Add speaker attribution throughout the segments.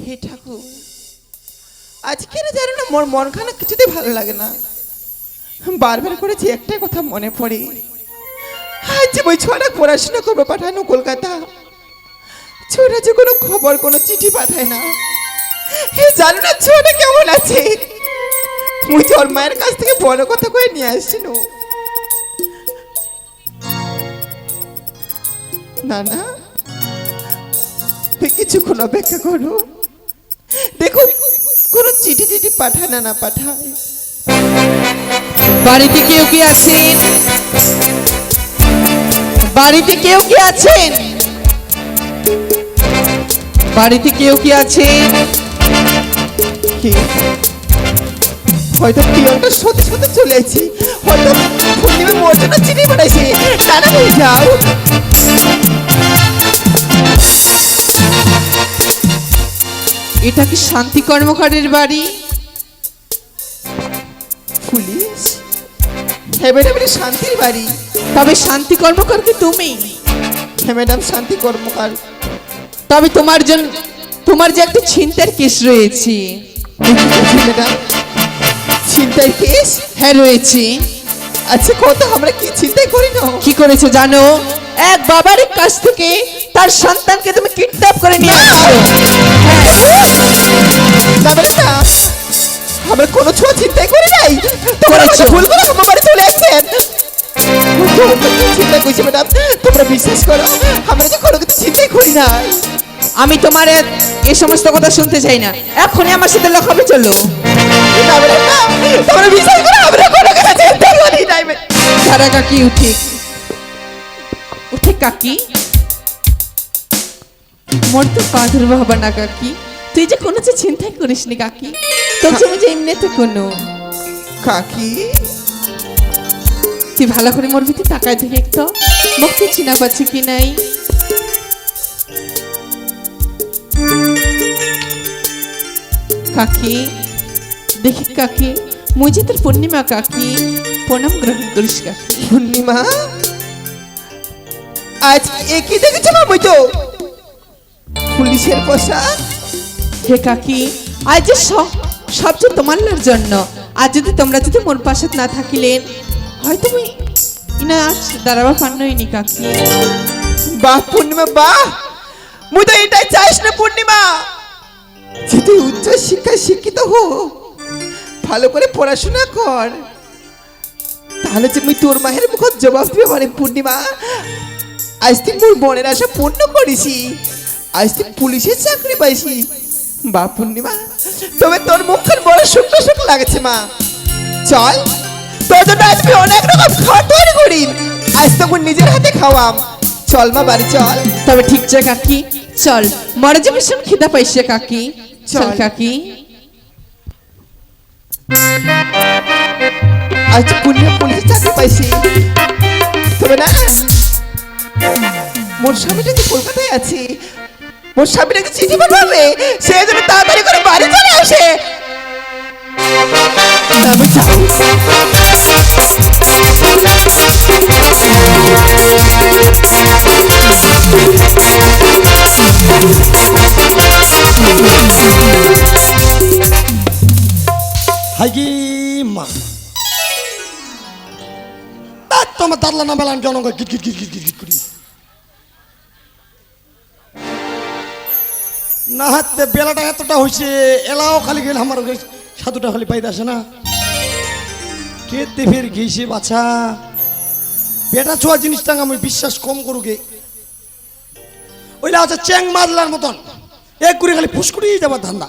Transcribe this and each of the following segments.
Speaker 1: হে ঠাকুর, আজকে না জানো না মোর মন খানা কিছুতেই ভালো লাগে না। বারবার করে যে একটাই কথা মনে পড়ে, আজ যে ওই ছোড়া পড়াশোনা করবে পাঠানো কলকাতা, ছোড়া যে কোনো খবর কোনো চিঠি পাঠায় না। হে জানো না ছোড়া কেমন আছে? মুই ওর মায়ের কাছ থেকে বড় কথা কয়ে নিয়ে আসছিল। না না, কিছুক্ষণ অপেক্ষা করো, দেখো কোনো চিঠি চিঠি পাঠায় না না পাঠায়।
Speaker 2: বাড়িতে কেউ কি আছেন? বাড়িতে কেউ কি আছেন? বাড়িতে কেউ কি আছেন?
Speaker 1: হয়তো পিয়নটা সত্যি সত্যি চলে আসছি, হয়তো পূর্ণিমা মোর জন্য চিঠি পাঠাইছে। টানা হয়ে যাও।
Speaker 2: এটা কি শান্তি কর্মকারের বাড়ি?
Speaker 1: পুলিশ? হ্যাঁ ম্যাডাম, এটা শান্তির বাড়ি।
Speaker 2: তবে শান্তি কর্মকার কি তুমি?
Speaker 1: হ্যাঁ ম্যাডাম, শান্তি কর্মকার।
Speaker 2: তবে তোমার জন্য তোমার যে একটা ছিনতাইয়ের কেস রয়েছে।
Speaker 1: ম্যাডাম, ছিনতাই কেস?
Speaker 2: হ্যাঁ রয়েছে।
Speaker 1: আচ্ছা কত, আমরা কি চিন্তাই করি না?
Speaker 2: কি করেছে জানো? এক বাবার কাছ থেকে তার সন্তানকে তুমি কিডন্যাপ করে নিয়ে আসছো।
Speaker 1: না ম্যাডাম, আমরা কোনো ছোঁয়া চিন্তাই করি নাই। তোমরা ভুল করে আমার বাড়ি চলে আসছেন। চিন্তা করছি ম্যাডাম, তোমরা বিশ্বাস করো আমরা যে কোনো কিছু চিন্তাই করি নাই।
Speaker 2: আমি তোমার এই সমস্ত কথা শুনতে চাই না, এখনই আমার সাথে লখাবে চলো।
Speaker 1: না ম্যাডাম, তোমরা বিশ্বাস করো আমরা কোনো কিছু চিন্তাই করি নাই।
Speaker 2: সারা কাকি উঠে উঠে কাকি, মোর তো পাথর বাবা না কাকি, তুই যে কোনো কিছু চিন্তাই করিস নি কাকি, তোর জন্য যে এমনিতে কোনো
Speaker 1: কাকি।
Speaker 2: তুই ভালো করে মোর ভিতরে তাকায় দেখে একটু মুক্তি চিনা পাচ্ছে কি নাই। কাকি দেখি কাকি, মুই যে তোর পূর্ণিমা কাকি, প্রণাম গ্রহণ করিস কাকি।
Speaker 1: পূর্ণিমা, আজ একই দেখেছো না? বই তো পুলিশের পোশাক।
Speaker 2: হে কাকি, আজ যে সব যে তোমার জন্য। আজ যদি তোমরা যদি মোর পাশে না থাকিলেন, হয়তো মুই ইনা আজ দাঁড়াবা পারনইনি কাকি।
Speaker 1: বাহ পূর্ণিমা বাহ, মুই তো এটাই চাইস না পূর্ণিমা, যে তুই উচ্চ শিক্ষায় শিক্ষিত হো, ভালো করে পড়াশোনা কর, তাহলে যে মুই তোর মায়ের মুখ জবাব দিতে পারি। পূর্ণিমা, আজ তুই মোর মনের আশা পূর্ণ করিসি, আজ তুই পুলিশের চাকরি পাইছি। বা পূর্ণিমা, তবে তোর মুখের বড় শুকনো শুকনো লাগছে মা। চল তোর জন্য আজ আমি অনেক রকম খাবার তৈরি করি, আজ তো মুই নিজের হাতে খাওয়াম। চল মা বাড়ি চল।
Speaker 2: তবে ঠিক আছে কাকি, চল, মরে যে ভীষণ খিদা পাইছে কাকি, চল কাকি।
Speaker 1: আজ পূর্ণিমা পুলিশের চাকরি পাইছি, তবে না মোর স্বামীটা কি কলকাতায় আছে, মোর স্বামীটাকে চিঠি পাঠাবে, সে যেন তাড়াতাড়ি করে বাড়ি চলে আসে। আমি যাই।
Speaker 3: হাইকি মা তোমার দাদলা না বেলাম জনক গিট গিট গিট গিট গিট করি না হাতে বেলাটা এতটা হয়েছে, এলাও খালি গেলে আমার সাধুটা খালি পাইতে আসে না। কেতে ফের গেছে বাছা, বেটা ছোঁয়া জিনিসটা আমি বিশ্বাস কম করুকে, ওইটা হচ্ছে চ্যাং মারলার মতন এক করে খালি ফুসকুড়ি যাবার ধান্দা।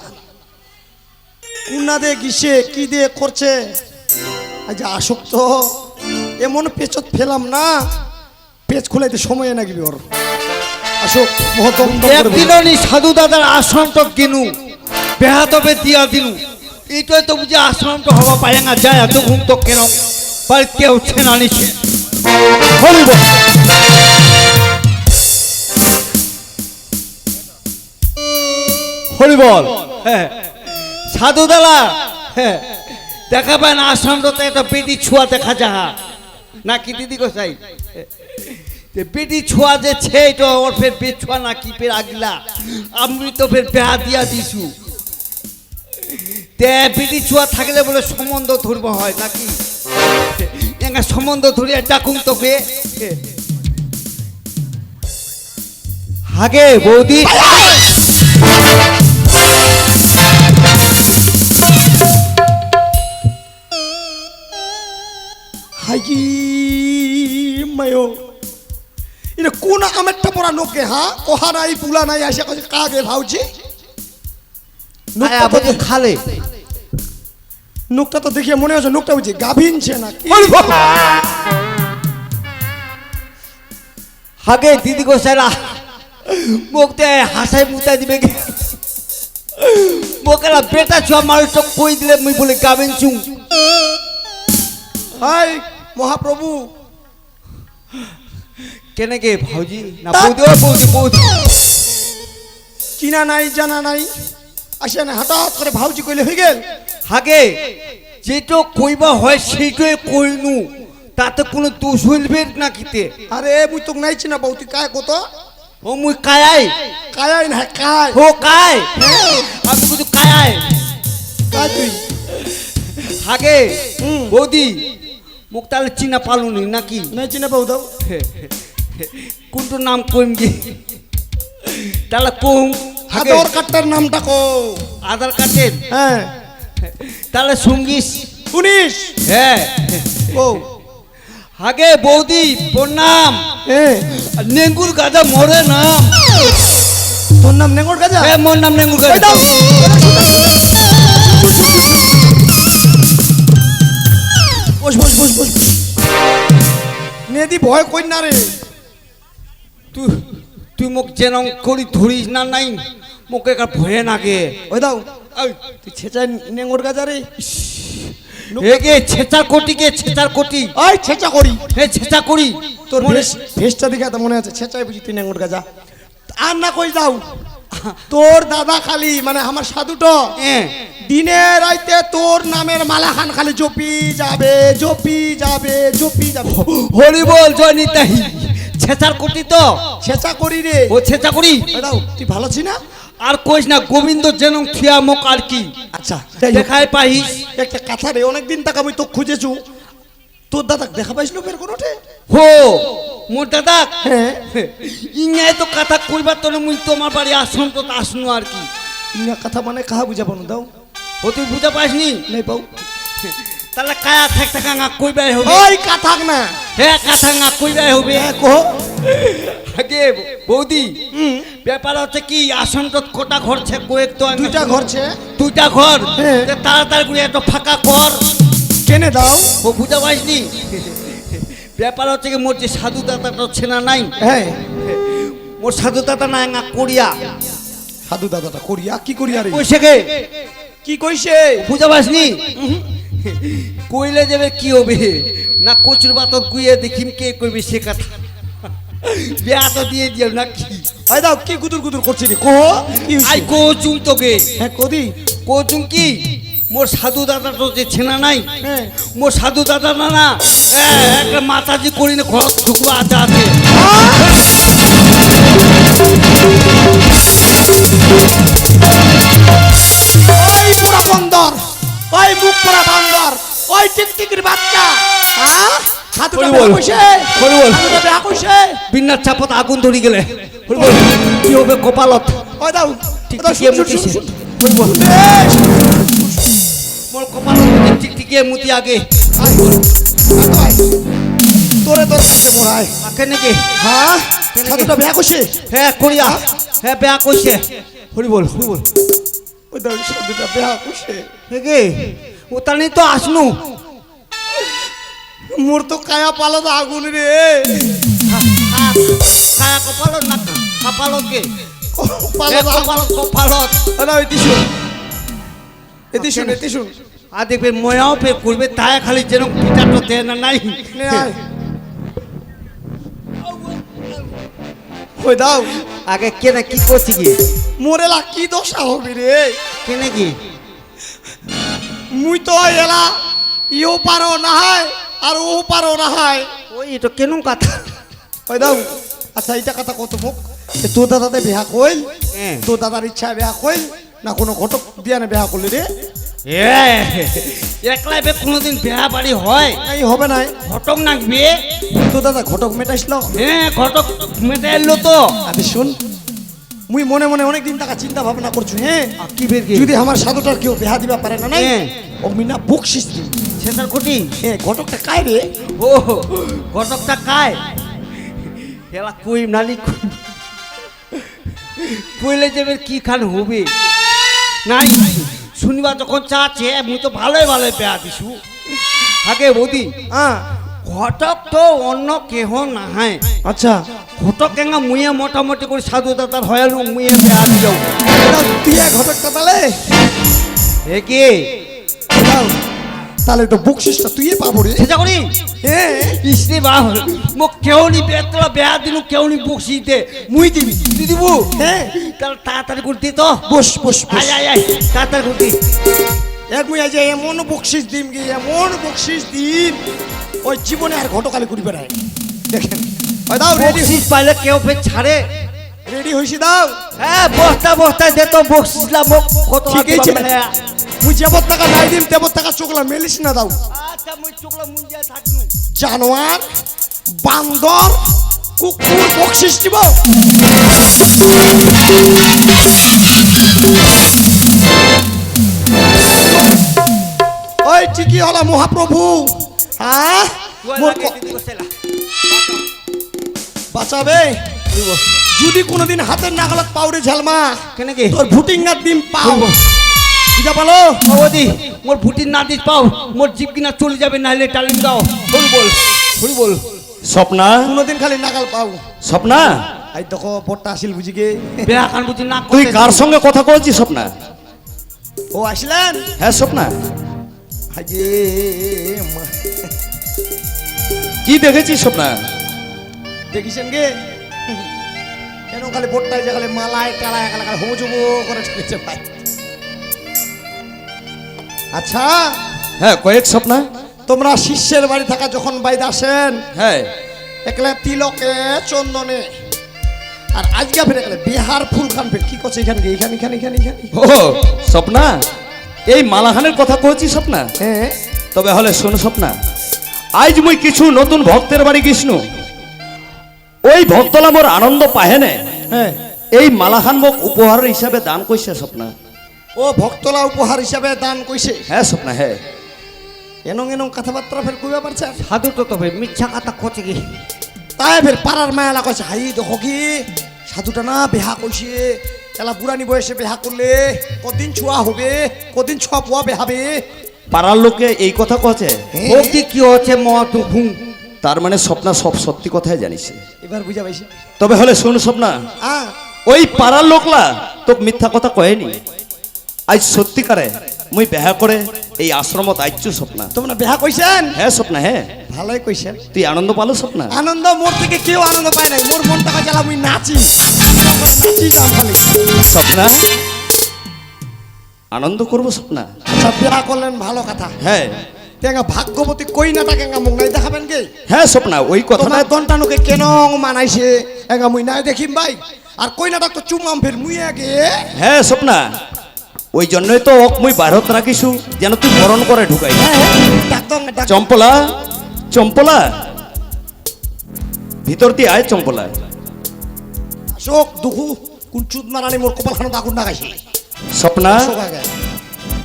Speaker 3: কুন্না দিয়ে গিসে কি দিয়ে করছে, আজ আসক্ত এমন পেচত ফেলাম না, পেচ খুলাইতে সময় নাকি ওর। আসুক
Speaker 4: একদিনই সাধু দাদার আশ্রমটা কিনু বেহাতবে দিয়া দিনু, এইটাই তো বুঝে আশ্রমটা হওয়া পায় না যায়। এত ঘুম তো কেন বাড়ি কেউ ছেনা নিছে হরি বল। হ্যাঁ সাধু দাদা, হ্যাঁ দেখা পায় না আশ্রমটাতে একটা বেটি ছুয়া দেখা যাহা নাকি দিদি গোসাই, ते बेटी छुआ जे छे तो और फिर बेछुआ ना की फिर अगला আমি তো ফের বিয়া দিয়া দিছু তে বেটি ছুয়া থাকলে বলে সম্বন্ধ ধরব হয় নাকি এঙ্গা সম্বন্ধ ধরিয়া ডাকুম তোকে হাগে বৌদি
Speaker 3: হাই কি মায়ো এটা কোন আমেরটা পড়া নোকে হ্যাঁ কোহা নাই পুলা নাই আসে কাগে ভাউছি
Speaker 4: আয়া বলে খালে
Speaker 3: নোকটা তো দেখিয়ে মনে হচ্ছে নোকটা বুঝি গাভিনছে না কি
Speaker 4: হাগে দিদি গো সারা মুখতে হাসাই মুতা দিবে কি মোকেরা বেটা ছুয়া মারু তো কই দিলে মুই বলে গাবেন চুং
Speaker 3: হাই মহাপ্রভু
Speaker 4: কেনে কে ভাউজি না বৌদি ও বৌদি বৌদি
Speaker 3: চিনা নাই জানা নাই আসে না হঠাৎ করে ভাউজি কইলে হয়ে গেল
Speaker 4: হাগে যেটো কইবা হয় সেইটাই কইনু তাতে কোনো দোষ হইবে না কিতে
Speaker 3: আরে মুই তো নাই চিনা বউ তুই কায় কত
Speaker 4: ও মুই কায়াই
Speaker 3: কায়াই না কায়
Speaker 4: ও কায় আমি কিছু কায়াই
Speaker 3: কায় তুই
Speaker 4: হাগে বৌদি মুখ তাহলে চিনা পালুনি নাকি
Speaker 3: নাই চিনা বউ দাও
Speaker 4: কোনটো নাম কইম কি তাহলে কম হাগে
Speaker 3: আদর কাটটার নামটা কো
Speaker 4: আধার কার্ডের
Speaker 3: হ্যাঁ
Speaker 4: তাহলে সঙ্গীস
Speaker 3: শুনিস
Speaker 4: হ্যাঁ
Speaker 3: ও
Speaker 4: হাগে বৌদি প্রণাম
Speaker 3: হ্যাঁ
Speaker 4: নেঙ্গুর গাদা মরে নাম
Speaker 3: তোর নাম নেঙ্গর গাজা
Speaker 4: হ্যাঁ মোর নাম নেঙ্গুর গাদা
Speaker 3: দাও বস বস বস বস নেদি ভয় কই না রে
Speaker 4: তুই তুই মোক যেন করি ধরিস না নাই মোক একা ভয়ে নাগে
Speaker 3: ওই দাও তুই ছেঁচা নেঙ্গর গাজা রে
Speaker 4: এগে ছেচার কোটি কে ছেচার কোটি
Speaker 3: ওই ছেঁচা করি
Speaker 4: হে ছেচা করি
Speaker 3: তোর
Speaker 4: মনে
Speaker 3: ভেসটা দেখে তো মনে আছে ছেঁচাই বুঝি তুই নেঙ্গর গাজা আর না কই যাও তোর দাদা খালি মানে আমার সাধুটো দিনে রাইতে তোর নামের মালা খান খালি জপি যাবে জপি যাবে জপি যাবে
Speaker 4: হরি বল জয় নিতাই ছেচার কোটি তো
Speaker 3: ছেঁচা করি রে
Speaker 4: ও ছেচা করি
Speaker 3: ওই দাও তুই ভালো ছি না
Speaker 4: আর কইস না গোবিন্দ যেন থিয়া মোক আর কি
Speaker 3: আচ্ছা
Speaker 4: দেখাই পাইস
Speaker 3: একটা কথা রে অনেকদিন তাকে আমি তো খুঁজেছু তোর দাদা দেখা পাইছিল বের কোনোটে
Speaker 4: হো মোর দাদা
Speaker 3: হ্যাঁ
Speaker 4: ইংরাজি তো কথা কইবার তোরে মুই তোমার বাড়ি আসন তো আসনু আর কি
Speaker 3: ইনা কথা মানে কাহা বুঝাবো না দাও
Speaker 4: ও তুই বুঝা পাসনি
Speaker 3: নাই পাও
Speaker 4: তাহলে কায়া থাক থাকা না কইবাই হবে
Speaker 3: ওই কাথাক না
Speaker 4: হ্যাঁ কথা না কইবাই হবে
Speaker 3: হ্যাঁ কহ
Speaker 4: আগে বৌদি ব্যাপার হচ্ছে কি আসন তো কোটা ঘর ছে কয়েক তো
Speaker 3: দুইটা ঘর ছে
Speaker 4: দুইটা ঘর
Speaker 3: হ্যাঁ।
Speaker 4: তে তাড়াতাড়ি করে একটু ফাঁকা কর
Speaker 3: কেনে দাও
Speaker 4: ও বুঝা পাইসনি ব্যাপার হচ্ছে কি মোর যে সাধু দাদাটা হচ্ছে না নাই
Speaker 3: হ্যাঁ
Speaker 4: মোর সাধু দাদা না না করিয়া
Speaker 3: সাধু দাদাটা করিয়া কি করিয়া রে
Speaker 4: কইছে গে
Speaker 3: কি কইছে
Speaker 4: বুঝা পাইসনি কইলে যাবে কি হবে না কচুর বাতত গুইয়ে দেখিম কে কইবে সে কথা বিয়া তো দিয়ে দিও না কি
Speaker 3: আই দাও কি গুদুর গুদুর করছিস রে কহ কি
Speaker 4: আই
Speaker 3: হইছে?
Speaker 4: কোচুম তোকে
Speaker 3: হ্যাঁ কদি
Speaker 4: কোচুম কি মোর সাধু দাদা তো যে ছেনা নাই
Speaker 3: হ্যাঁ
Speaker 4: মোর সাধু দাদা না না একটা মাতাজি করি না ঘর ঠুকু আছে আছে
Speaker 3: ওই পুরা বন্দর ওই মুখ পুরা বান্দর ওই টিকটিকির বাচ্চা হ্যাঁ সাধুটা
Speaker 4: বল,
Speaker 3: বেয়া কইছে
Speaker 4: বল, বল।
Speaker 3: সাধুটা বেয়া কইছে
Speaker 4: বিন্নার চাপত আগুন ধরি গেলে বল, বল, কি হবে কপালত
Speaker 3: ওই দাও
Speaker 4: টিকটিকিয়ে মুতিছে বল, বল। মোর কপালত টিকটিকিয়ে মুতি আগে
Speaker 3: তোরে তোর কাছে মোড়ায়
Speaker 4: আকে নাকি
Speaker 3: হ্যাঁ সাধুটা বেয়া কইছে
Speaker 4: হ্যাঁ করিয়া হ্যাঁ বেয়া কইছে হরি বল হরি বল
Speaker 3: ওই দাও সাধুটা বেয়া কইছে
Speaker 4: হেগে ও তানি তো আসনু
Speaker 3: মোর তো কায়া পালাদা আগুন রে
Speaker 4: কায়া কপালত না কপালত কে
Speaker 3: পালাদা
Speaker 4: কপালত কপালত
Speaker 3: আরে ওই দিশু এদিশুন এদিশুন
Speaker 4: আর দেখবে ময়াও পে করবে তাই খালি যেন পিটা তো দেয় না নাই
Speaker 3: নে আয় ওই দাও
Speaker 4: আগে কে না কি করছি কি
Speaker 3: মোরেলা কি দশা হবে রে
Speaker 4: কে নাকি
Speaker 3: মুই তো এলা ইও পারো না হয় আর ও পারো না হয়
Speaker 4: ওই এটা কেন কথা
Speaker 3: ওই দাও আচ্ছা এইটা কথা কত মুখ তোর দাদাতে বিয়া কইল
Speaker 4: হ্যাঁ।
Speaker 3: তোর দাদার ইচ্ছা বিয়া কইল না কোনো ঘটক দিয়া না বিয়া করলি রে
Speaker 4: একলা বে কোনোদিন বিয়া বাড়ি হয়
Speaker 3: এই হবে না
Speaker 4: ঘটক নাকবে
Speaker 3: তোর দাদা ঘটক মেটাইছিল
Speaker 4: হ্যাঁ ঘটক মেটে এলো তো
Speaker 3: আরে শুন মুই মনে মনে অনেকদিন টাকা চিন্তা ভাবনা করছু হ্যাঁ
Speaker 4: কি বের
Speaker 3: যদি আমার সাধুটার কেউ বিয়া দিবা পারে না নাই
Speaker 4: হ্যাঁ।
Speaker 3: ও মিনা বকশিস দিন
Speaker 4: সেটার কোটি
Speaker 3: হ্যাঁ ঘটকটা কায় রে
Speaker 4: ও ঘটকটা কায় এলা কই নালি কইলে যাবে কি খান হবে নাই শুনিবা যখন চাচ্ছে মুই তো ভালোই ভালোই বেয়া দিছু আগে বৌদি
Speaker 3: হ্যাঁ
Speaker 4: ঘটক তো অন্য কেহ নাহায়
Speaker 3: আচ্ছা
Speaker 4: ঘটক কেঙ্গা মুয়ে মোটামুটি করে সাধু দাদার হয় মুয়ে বেয়া দিল
Speaker 3: তুই ঘটকটা তাহলে
Speaker 4: এ কি
Speaker 3: দাও, তাহলে তো বকশিসটা তুই পাবো রে
Speaker 4: সেটা করি
Speaker 3: হ্যাঁ
Speaker 4: ইসরে বা মোক কেউনি বেতলা বেয়া দিনু কেউনি বকশিতে মুই দিবি তুই দিব
Speaker 3: হ্যাঁ
Speaker 4: তাহলে তাড়াতাড়ি করতে তো
Speaker 3: বস বস বস
Speaker 4: আয় আয় আয় তাড়াতাড়ি করতে
Speaker 3: এক মুই আজ এমন বকশিস দিম কি এমন বকশিস দিম ওই জীবনে আর ঘটকালি করি বেড়ায় দেখেন ওই দাও রেডি
Speaker 4: বকশিস পাইলে কেউ ফের ছাড়ে
Speaker 3: রেডি হইছি দাও
Speaker 4: হ্যাঁ বস্তা বস্তা দে তো বকশিসলা মোক কত
Speaker 3: ঠিক আছে মুই যেবত টাকা নাই দিম তেবত টাকা চোখলা মেলিস না দাও
Speaker 4: আচ্ছা মুই চুকলা মুঞ্জিয়া থাকনু
Speaker 3: জানোয়ার বান্দর কুকুর বকশিস দিব ওই ঠিকই হলা মহাপ্রভু হ্যাঁ মোর ক- বাঁচাবে যদি কোনোদিন হাতের নাগালত পাউরে ঝালমা
Speaker 4: কেন কি
Speaker 3: তোর ভুটিঙ্গার ডিম পাও বুঝা পালো
Speaker 4: বাবাদি মোর ভুটির না দিস পাও মোর জিপ কিনা চলে যাবে নাইলে টালিম দাও হরি বল হরি বল
Speaker 5: স্বপ্না
Speaker 3: কোনোদিন খালি নাগাল পাও
Speaker 5: স্বপ্না
Speaker 3: আই দেখো পট্টা আসিল বুঝিগে
Speaker 4: বেয়া কান বুঝি না
Speaker 5: তুই কার সঙ্গে কথা বলছিস স্বপ্না
Speaker 3: ও আসলেন
Speaker 5: হ্যাঁ স্বপ্না
Speaker 3: হাজে
Speaker 5: কি দেখেছিস স্বপ্না
Speaker 3: দেখিছেন গে কেন খালি পট্টায় যে খালি মালায় টালায় খালি খালি হুমুচুমু করে ঠেকেছে ভাই আচ্ছা
Speaker 5: হ্যাঁ কয়েক স্বপ্না
Speaker 3: তোমরা শিষ্যের বাড়ি থাকা যখন বাইরে আসেন
Speaker 5: হ্যাঁ
Speaker 3: একলা তিলকে চন্দনে আর আজকে ফের একলা বিহার ফুল খান ফের কি করছে এখানে এখানে এখানে এখানে এখানে
Speaker 5: ও স্বপ্না এই মালাখানের কথা কইছিস স্বপ্না
Speaker 3: হ্যাঁ
Speaker 5: তবে হলে শোন স্বপ্না আজ মুই কিছু নতুন ভক্তের বাড়ি গিয়েছিনু ওই ভক্তলা মোর আনন্দ পাহেনে
Speaker 3: হ্যাঁ
Speaker 5: এই মালাখান মোক উপহার হিসাবে দান কইছে স্বপ্না
Speaker 3: ও ভক্তলা উপহার হিসাবে দান কইছে
Speaker 5: হ্যাঁ স্বপ্না হ্যাঁ
Speaker 3: এনং এনং কথাবার্তা ফের কইবা পারছে
Speaker 4: সাধু তো তবে মিথ্যা কথা কচে কি
Speaker 3: তাই ফের পাড়ার মায়ালা কইছে হাই দেখো কি সাধুটা না বেহা কইছে এলা বুড়ানি বয়সে বেহা করলে কদিন ছোঁয়া হবে কদিন ছোঁয়া পোয়া বেহাবে
Speaker 5: পাড়ার লোকে এই কথা কছে
Speaker 4: ভক্তি কি হচ্ছে মত হুম
Speaker 5: তার মানে স্বপ্না সব সত্যি কথাই জানিস
Speaker 3: এবার বুঝা পাইছে
Speaker 5: তবে হলে শোন স্বপ্না ওই পাড়ার লোকলা তোকে মিথ্যা কথা কয়নি আজ সত্যিকারে মুই বেহা করে এই আশ্রমত আইছু স্বপ্না
Speaker 3: তোমরা বেহা কইছেন
Speaker 5: হ্যাঁ স্বপ্না হ্যাঁ
Speaker 3: ভালোই কইছেন
Speaker 5: তুই আনন্দ পালো স্বপ্না
Speaker 3: আনন্দ মোর থেকে কেউ আনন্দ পায় নাই মোর মন টাকা জ্বালা মুই নাচি নাচি যাম খালি
Speaker 5: স্বপ্না আনন্দ করবো স্বপ্না
Speaker 3: আচ্ছা বিয়া করলেন ভালো কথা
Speaker 5: হ্যাঁ
Speaker 3: তেঙ্গা ভাগ্যবতী কইনাটা কেঙ্গা মুখ নাই দেখাবেন কি
Speaker 5: হ্যাঁ স্বপ্না ওই কথাটা
Speaker 3: তোমার দন্টানুকে কেন মানাইছে এঙ্গা মুই নাই দেখিম ভাই আর কইনাটা তো চুমাম ফের মুই আগে
Speaker 5: হ্যাঁ স্বপ্না ওই জন্যই তো ওক মুই বারত রাখিছু যেন তুই মরণ করে ঢুকাই
Speaker 3: ডাকদম ডাক
Speaker 5: চম্পলা চম্পলা ভিতর দিয়ে আয় চম্পলা
Speaker 3: শোক দুখু কোন চুদ মারানি মোর কপাল খানো আগুন লাগাইছে
Speaker 5: স্বপ্না
Speaker 3: শোক আগে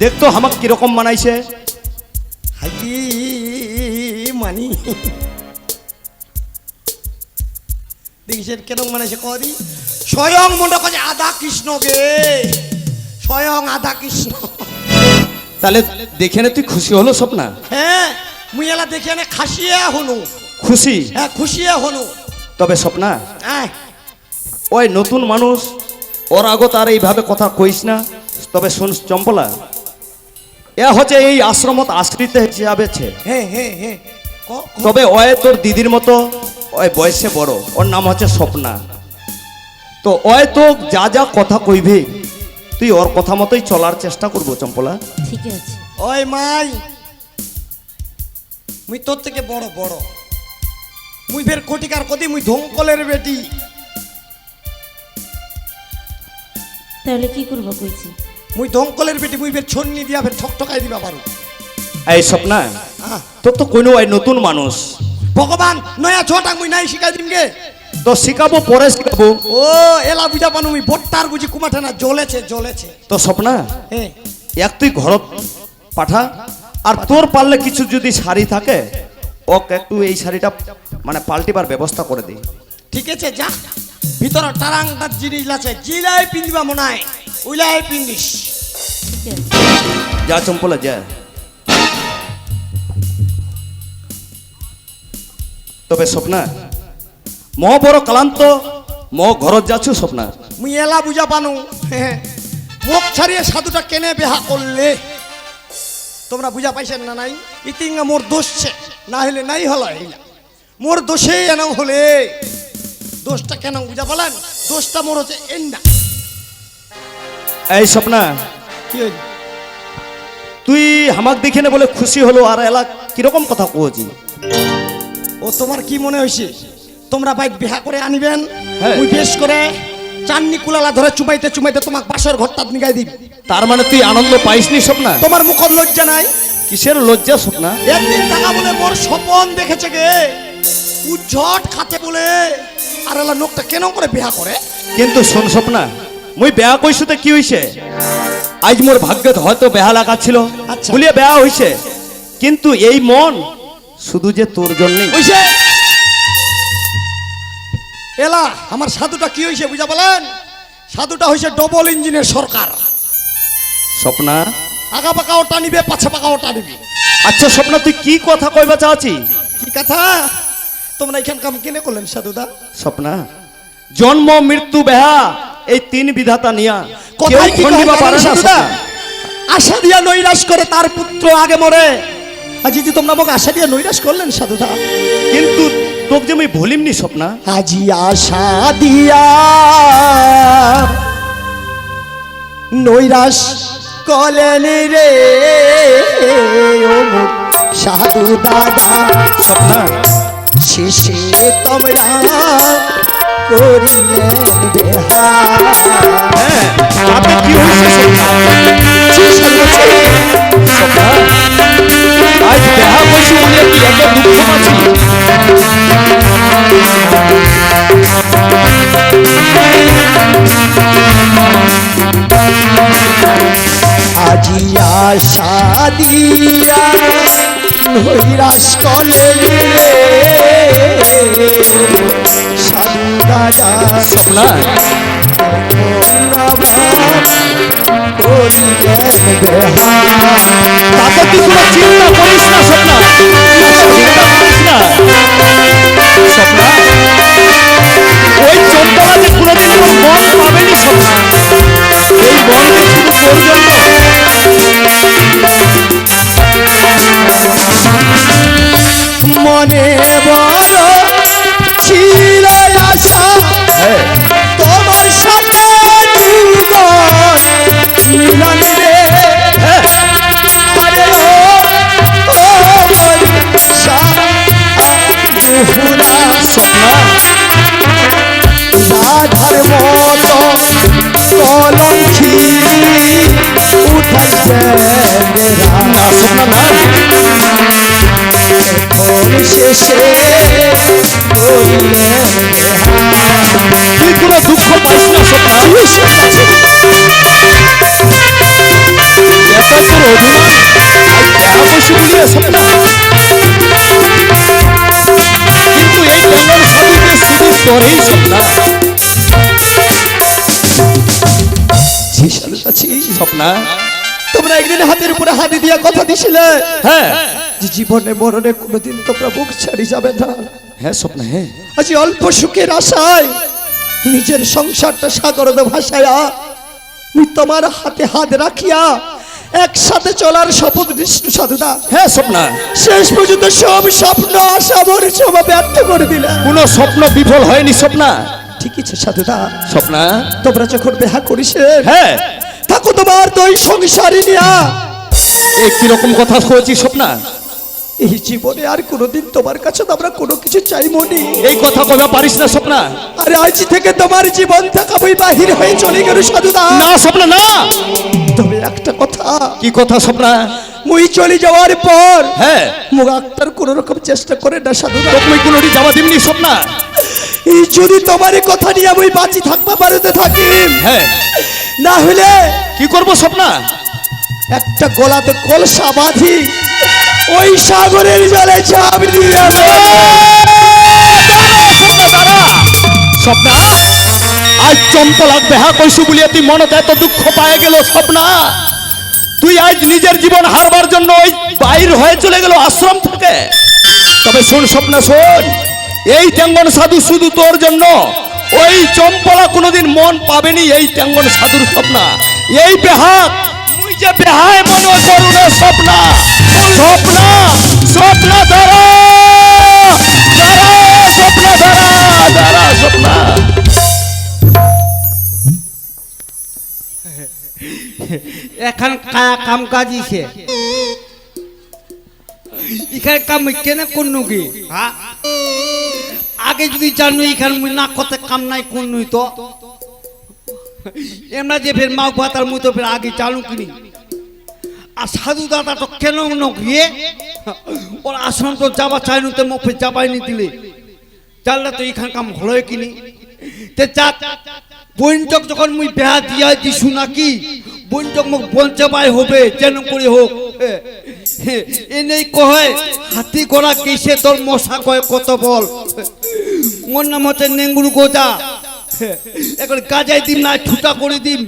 Speaker 5: দেখতো আমাক কিরকম মানাইছে
Speaker 3: হাইকি মানি দেখিছেন কেন মানাইছে কদি স্বয়ং মনটা কাজে আধা কৃষ্ণ গে স্বয়ং আধা কৃষ্ণ
Speaker 5: তাহলে দেখে নে তুই খুশি হলো স্বপ্না
Speaker 3: হ্যাঁ মুই এলা দেখে নে খাসিয়া হনু
Speaker 5: খুশি
Speaker 3: হ্যাঁ খুশিয়া হনু
Speaker 5: তবে স্বপ্না
Speaker 3: হ্যাঁ
Speaker 5: ওই নতুন মানুষ ওর আগত আর এইভাবে কথা কইস না তবে শোন চম্পলা এ হচ্ছে এই আশ্রমত আশ্রিত হিসাবে
Speaker 3: হ্যাঁ হ্যাঁ হ্যাঁ
Speaker 5: তবে ওয়ে তোর দিদির মতো ওই বয়সে বড় ওর নাম হচ্ছে স্বপ্না তো ওই তো যা যা কথা কইবি তুই ওর কথা মতোই চলার চেষ্টা করবো চম্পলা
Speaker 6: ঠিক আছে
Speaker 3: ওই মাই মুই তোর থেকে বড় বড় মুই ফের কোটিকার কদি মুই ধঙ্কলের বেটি।
Speaker 6: তাহলে কি করবো কইছি?
Speaker 3: মুই ধঙ্কলের বেটি, মুই ফের ছন্নি দিয়া ফের ঠকঠকাই দিবা পারো।
Speaker 5: এই স্বপ্না তোর তো কোনো ওই নতুন মানুষ,
Speaker 3: ভগবান নয়া ছোটা মুই নাই শিখাই দিম গে।
Speaker 5: তো শিখাবো পরে শিখাবো।
Speaker 3: ও এলা বুঝা পানো মুই বট্টার বুঝি কুমাঠা না জ্বলেছে জ্বলেছে।
Speaker 5: তো স্বপ্না
Speaker 3: হ্যাঁ
Speaker 5: এক তুই ঘরত পাঠা, আর তোর পারলে কিছু যদি শাড়ি থাকে ওকে একটু এই শাড়িটা মানে পাল্টিবার ব্যবস্থা করে দিই।
Speaker 3: ঠিক আছে যা, ভিতর টারাংটার জিনিস আছে, জিলাই পিন্দিবা মনে হয় উইলাই পিন্দিস।
Speaker 6: ঠিক আছে।
Speaker 5: যা চম্পলা যা। তবে স্বপ্না ম বড় ক্লান্ত, ম ঘরত যাচ্ছু স্বপ্না।
Speaker 3: মুই এলা বুঝা পানো মুখ ছাড়িয়ে সাধুটা কেনে বেহা করলে তোমরা বুঝা পাইছেন না? নাই ইতিঙ্গা মোর দোষছে, না হলে নাই হলো এইলা মোর দোষেই এন হলে। দোষটা কেন বুঝা পালেন? দোষটা মোর হচ্ছে এন না।
Speaker 5: এই স্বপ্না
Speaker 3: কি হইল?
Speaker 5: তুই হামাক দেখে নে বলে খুশি হলো, আর এলা কিরকম কথা কওছি?
Speaker 3: ও তোমার কি মনে হয়েছে তোমরা বাইক বিহা করে আনিবেন,
Speaker 5: হ্যাঁ।
Speaker 3: মুই বেশ করে চাননি কুলালা ধরে চুমাইতে চুমাইতে তোমাক বাসর ঘরটা নিগাই দিই।
Speaker 5: তার মানে তুই আনন্দ পাইসনি স্বপ্না?
Speaker 3: তোমার মুখ লজ্জা নাই?
Speaker 5: কিসের লজ্জা স্বপ্না?
Speaker 3: একদিন টাকা বলে মোর স্বপন দেখেছে গে উজ্জট খাতে বলে, আর এলা লোকটা কেন করে বিহা করে?
Speaker 5: কিন্তু শোন স্বপ্না, মুই বেয়া কইছুতে কি হইছে? আজ মোর ভাগ্যত হয়তো বেহা লাগা ছিল
Speaker 3: আচ্ছা।
Speaker 5: বলিয়ে বেয়া হইছে, কিন্তু এই মন শুধু যে তোর জন্যই।
Speaker 3: হইছে এলা আমার সাধুটা কি হইছে বুঝা বলেন? সাধুটা হইছে ডবল ইঞ্জিনের সরকার।
Speaker 5: স্বপ্না
Speaker 3: আগা পাকাও টানিবে, পাছা পাকাও টানিবে।
Speaker 5: আচ্ছা স্বপ্না তুই কি কথা কইবা চাচ্ছি?
Speaker 3: কি কথা তোমরা এখান কাম কিনে করলেন সাধুদা?
Speaker 5: স্বপ্না জন্ম মৃত্যু বেহা এই তিন বিধাতা নিয়া কেউ
Speaker 3: কোথায় কি
Speaker 5: খণ্ডিবা
Speaker 3: কয়
Speaker 5: পারে না
Speaker 3: সাধুদা?
Speaker 5: স্বপ্না।
Speaker 3: আশা দিয়া নৈরাশ করে তার পুত্র আগে মরে। আজি যে তোমরা মোক আশা দিয়া নৈরাশ করলেন সাধুদা?
Speaker 5: কিন্তু তোকে যে আমি ভুলিমনি স্বপ্না।
Speaker 3: আজি আশা দিয়া নৈরাশ কলেন রে ও মোর সাধু দাদা।
Speaker 5: স্বপ্না
Speaker 3: শেষে তোমরা করিলেন বেহা।
Speaker 5: হ্যাঁ তাতে কি হইছে স্বপ্না? স্বপ্না আজ বেহা কইছি বলে কি এত দুঃখ পাচ্ছি?
Speaker 3: আজি আশা দিয়া নৈরাশ কলেন রে সাধু দাদা।
Speaker 5: স্বপ্না তাতে তুই কোনো চিন্তা করিস না স্বপ্না, চিন্তা করিস না স্বপ্না। ওই চম্পলা যে কোনোদিন আমার মন পাবেনি স্বপ্না, এই মনকে শুধু তোর জন্য।
Speaker 3: মনে বড় ছিল আশা
Speaker 5: হ্যাঁ
Speaker 3: তোমার সাথে জীবন মিলন রে।
Speaker 5: হ্যাঁ
Speaker 3: আরে ও মোর সাধুরা
Speaker 5: স্বপ্না
Speaker 3: রাধার মতো কলঙ্কি উঠাইছে মেরা।
Speaker 5: না স্বপ্না না,
Speaker 3: শেষে
Speaker 5: তুই কোনো দুঃখ পাইস না স্বপ্না। এত তোর অভিমান আজ বেহা কইছি বলিয়ে স্বপ্না, কিন্তু এই বেঙ্গল সাধুকে শুধু তোরই স্বপ্না। স্বপ্না
Speaker 3: তোমরা একদিন হাতের উপরে হাত দিয়া কথা দিছিলে
Speaker 5: হ্যাঁ
Speaker 3: যে জীবনে মরণে কোনোদিন তোমরা মুখ ছাড়ি যাবে না।
Speaker 5: হ্যাঁ স্বপ্না হ্যাঁ
Speaker 3: আজ অল্প সুখের আশায় নিজের সংসারটা সাগরদ ভাসায়া মুই তোমার হাতে হাত রাখিয়া একসাথে চলার শপথ বিষ্ণু সাধুদা।
Speaker 5: হ্যাঁ স্বপ্না
Speaker 3: শেষ পর্যন্ত সব স্বপ্ন আশা মোর সব ব্যর্থ করে দিলে।
Speaker 5: কোনো স্বপ্ন বিফল হয়নি স্বপ্না।
Speaker 3: ঠিক আছে সাধুদা,
Speaker 5: স্বপ্না
Speaker 3: তোমরা যখন বেহা করিছে
Speaker 5: হ্যাঁ
Speaker 3: থাকো তোমার দুই সংসারী নিয়া।
Speaker 5: এই কিরকম কথা কইছি স্বপ্না?
Speaker 3: এই জীবনে আর কোনোদিন তোমার কাছে তো আমরা কোনো কিছু চাই মনি।
Speaker 5: এই কথা কবে পারিস না স্বপ্না?
Speaker 3: আরে আজ থেকে তোমার জীবন থেকে আমি বাহির হয়ে চলে গেল সাধুদা।
Speaker 5: না স্বপ্না না।
Speaker 3: তবে একটা কথা,
Speaker 5: কি কথা স্বপ্না?
Speaker 3: মুই চলে যাওয়ার পর
Speaker 5: হ্যাঁ,
Speaker 3: মুখ আক্তার কোন রকম চেষ্টা করে না সাধুদা।
Speaker 5: তুমি কোনোটি যাওয়া দিবনি স্বপ্না?
Speaker 3: এই যদি তোমার কথা নিয়ে আমি বাঁচি থাকবা পারতে থাকি,
Speaker 5: হ্যাঁ,
Speaker 3: না হলে
Speaker 5: কি করব স্বপ্না?
Speaker 3: একটা গলাতে কলসা বাঁধি ওই সাগরের জলে ঝাঁপ দিয়ে
Speaker 5: স্বপ্না, আজ চম্পলাক দেহা কইসু বলিয়া তুই মনত এত দুঃখ পায়ে গেল স্বপ্না? তুই আজ নিজের জীবন হারবার জন্য ওই বাইর হয়ে চলে গেল আশ্রম থেকে। তবে শোন স্বপ্না, শোন, এই টেঙ্গন সাধু শুধু তোর জন্য। ওই চম্পলা কোনোদিন মন পাবেনি এই টেঙ্গন সাধুর স্বপ্না। এই বেহাত তুই যে বেহায় মনে করু না স্বপ্না। স্বপ্না, স্বপ্না দাঁড়া, দাঁড়া স্বপ্না, দাঁড়া, দাঁড়া স্বপ্না।
Speaker 4: এখন কাম কাজিছে এখানে কাম কেন করনু কি? হ্যাঁ, আগে যদি জানো এখানে মুই না করতে কাম নাই করনুই তো এমনা যে ফের মাও ভাতার মুই তো ফের আগে চালু কিনি। আর সাধু দাদা তো কেন নগিয়ে ওর আশ্রম তো যাবা চাইনু তো মুখ ফের যাবাইনি দিলে জানলে তো এখান কাম হলোই কিনি। তে যাক বইনটক যখন মুই বেহা দিয়া দিছু নাকি বইনটক মুখ বঞ্চবাই হবে যেন করে হোক। এনেই কয় হাতি ঘোড়া কেসে তোর মশা কয় কত বল। মোর নাম হচ্ছে নেঙ্গুরু গোজা। এখন গাজাই দিম না ঠুটা করে দিম।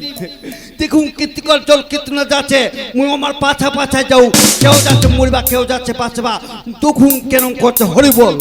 Speaker 4: দেখুন কীর্তিকর জল কীর্তনা যাচ্ছে, মুই আমার পাছা পাছা যাও, কেউ যাচ্ছে মরিবা, কেউ যাচ্ছে বাঁচবা, দেখুন কেন করছে হরি বল।